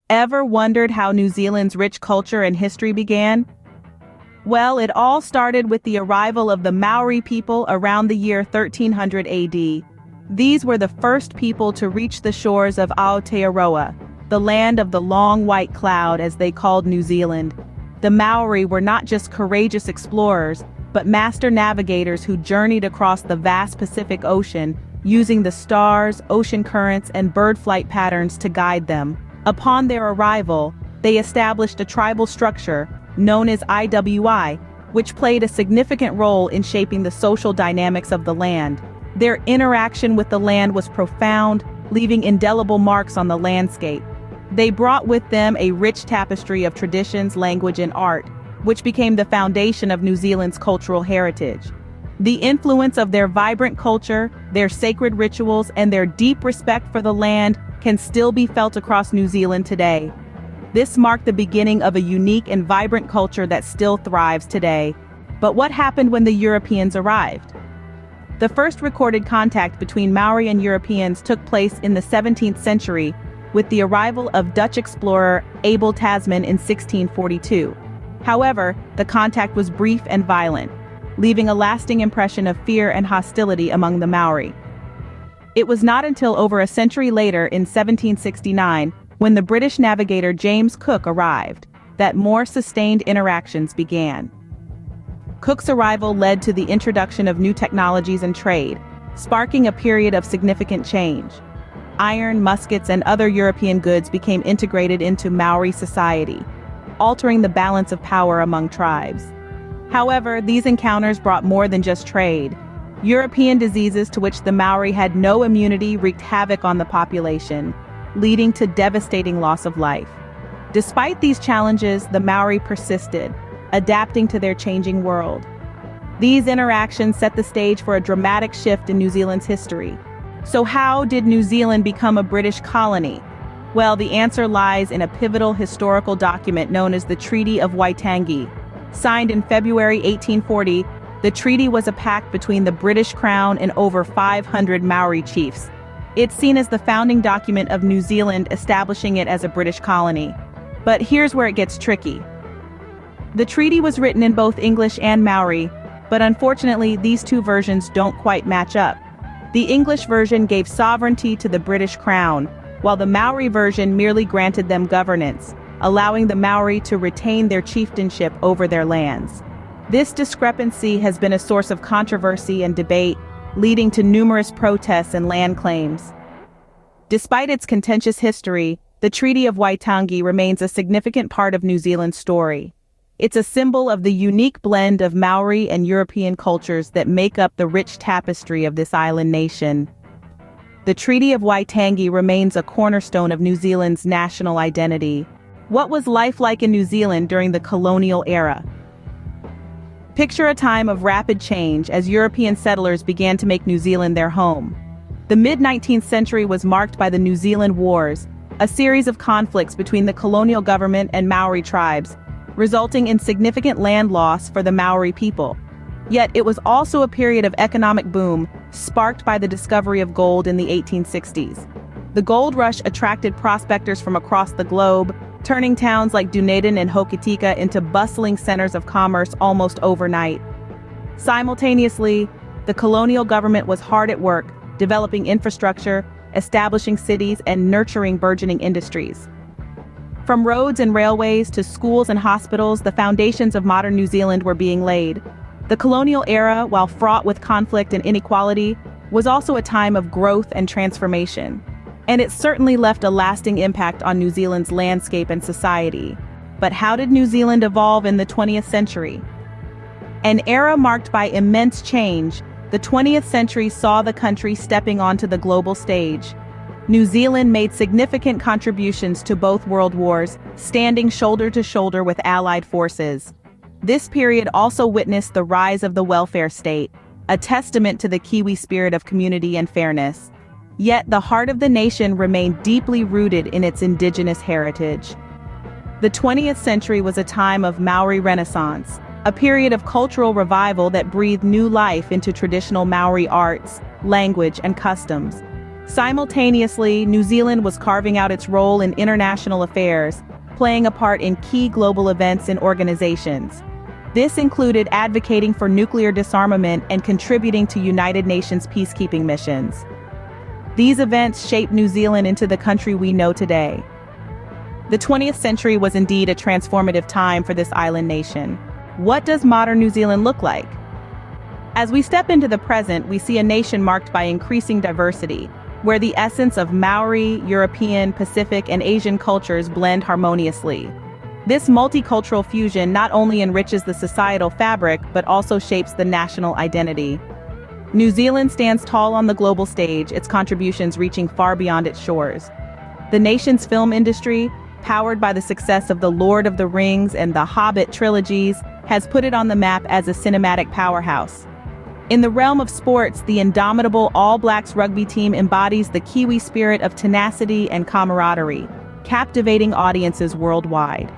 Ever wondered how New Zealand's rich culture and history began? Well, it all started with the arrival of the Maori people around the year 1300 AD. These were the first people to reach the shores of Aotearoa, the land of the long white cloud as they called New Zealand. The Maori were not just courageous explorers, but master navigators who journeyed across the vast Pacific Ocean, using the stars, ocean currents, and bird flight patterns to guide them. Upon their arrival, they established a tribal structure, known as IWI, which played a significant role in shaping the social dynamics of the land. Their interaction with the land was profound, leaving indelible marks on the landscape. They brought with them a rich tapestry of traditions, language, and art, which became the foundation of New Zealand's cultural heritage. The influence of their vibrant culture, their sacred rituals, and their deep respect for the land can still be felt across New Zealand today. This marked the beginning of a unique and vibrant culture that still thrives today. But what happened when the Europeans arrived? The first recorded contact between Maori and Europeans took place in the 17th century with the arrival of Dutch explorer Abel Tasman in 1642. However, the contact was brief and violent, leaving a lasting impression of fear and hostility among the Maori. It was not until over a century later in 1769, when the British navigator James Cook arrived, that more sustained interactions began. Cook's arrival led to the introduction of new technologies and trade, sparking a period of significant change. Iron, muskets, and other European goods became integrated into Maori society, altering the balance of power among tribes. However, these encounters brought more than just trade. European diseases to which the Maori had no immunity wreaked havoc on the population, leading to devastating loss of life. Despite these challenges, the Maori persisted, adapting to their changing world. These interactions set the stage for a dramatic shift in New Zealand's history. So how did New Zealand become a British colony? Well, the answer lies in a pivotal historical document known as the Treaty of Waitangi. Signed in February 1840, the treaty was a pact between the British Crown and over 500 Maori chiefs. It's seen as the founding document of New Zealand, establishing it as a British colony. But here's where it gets tricky. The treaty was written in both English and Maori, but unfortunately these two versions don't quite match up. The English version gave sovereignty to the British Crown, while the Maori version merely granted them governance, allowing the Maori to retain their chieftainship over their lands. This discrepancy has been a source of controversy and debate, leading to numerous protests and land claims. Despite its contentious history, the Treaty of Waitangi remains a significant part of New Zealand's story. It's a symbol of the unique blend of Maori and European cultures that make up the rich tapestry of this island nation. The Treaty of Waitangi remains a cornerstone of New Zealand's national identity. What was life like in New Zealand during the colonial era? Picture a time of rapid change as European settlers began to make New Zealand their home. The mid-19th century was marked by the New Zealand Wars, a series of conflicts between the colonial government and Maori tribes, resulting in significant land loss for the Maori people. Yet it was also a period of economic boom, sparked by the discovery of gold in the 1860s. The gold rush attracted prospectors from across the globe, turning towns like Dunedin and Hokitika into bustling centers of commerce almost overnight. Simultaneously, the colonial government was hard at work, developing infrastructure, establishing cities, and nurturing burgeoning industries. From roads and railways to schools and hospitals, the foundations of modern New Zealand were being laid. The colonial era, while fraught with conflict and inequality, was also a time of growth and transformation. And it certainly left a lasting impact on New Zealand's landscape and society. But how did New Zealand evolve in the 20th century? An era marked by immense change, the 20th century saw the country stepping onto the global stage. New Zealand made significant contributions to both world wars, standing shoulder to shoulder with Allied forces. This period also witnessed the rise of the welfare state, a testament to the Kiwi spirit of community and fairness. Yet the heart of the nation remained deeply rooted in its indigenous heritage. The 20th century was a time of Maori Renaissance, a period of cultural revival that breathed new life into traditional Maori arts, language, and customs. Simultaneously, New Zealand was carving out its role in international affairs, playing a part in key global events and organizations. This included advocating for nuclear disarmament and contributing to United Nations peacekeeping missions. These events shaped New Zealand into the country we know today. The 20th century was indeed a transformative time for this island nation. What does modern New Zealand look like? As we step into the present, we see a nation marked by increasing diversity, where the essence of Maori, European, Pacific, and Asian cultures blend harmoniously. This multicultural fusion not only enriches the societal fabric, but also shapes the national identity. New Zealand stands tall on the global stage, its contributions reaching far beyond its shores. The nation's film industry, powered by the success of The Lord of the Rings and The Hobbit trilogies, has put it on the map as a cinematic powerhouse. In the realm of sports, the indomitable All Blacks rugby team embodies the Kiwi spirit of tenacity and camaraderie, captivating audiences worldwide.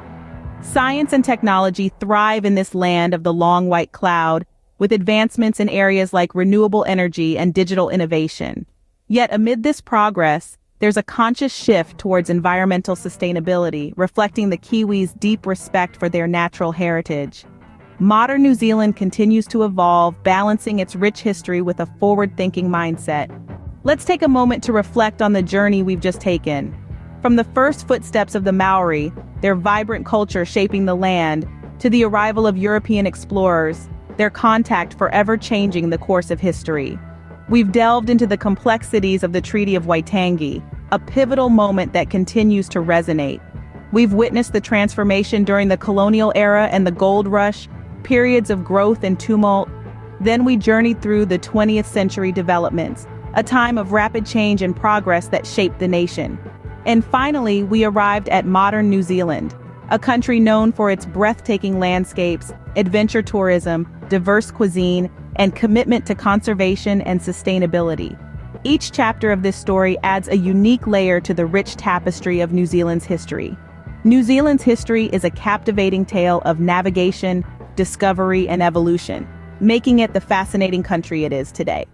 Science and technology thrive in this land of the long white cloud, with advancements in areas like renewable energy and digital innovation. Yet amid this progress, there's a conscious shift towards environmental sustainability, reflecting the Kiwis' deep respect for their natural heritage. Modern New Zealand continues to evolve, balancing its rich history with a forward-thinking mindset. Let's take a moment to reflect on the journey we've just taken. From the first footsteps of the Maori, their vibrant culture shaping the land, to the arrival of European explorers, their contact forever changing the course of history. We've delved into the complexities of the Treaty of Waitangi, a pivotal moment that continues to resonate. We've witnessed the transformation during the Colonial era and the Gold Rush, periods of growth and tumult. Then we journeyed through the 20th century developments, a time of rapid change and progress that shaped the nation. And finally, we arrived at modern New Zealand, a country known for its breathtaking landscapes, adventure tourism, diverse cuisine, and commitment to conservation and sustainability. Each chapter of this story adds a unique layer to the rich tapestry of New Zealand's history. New Zealand's history is a captivating tale of navigation, discovery, and evolution, making it the fascinating country it is today.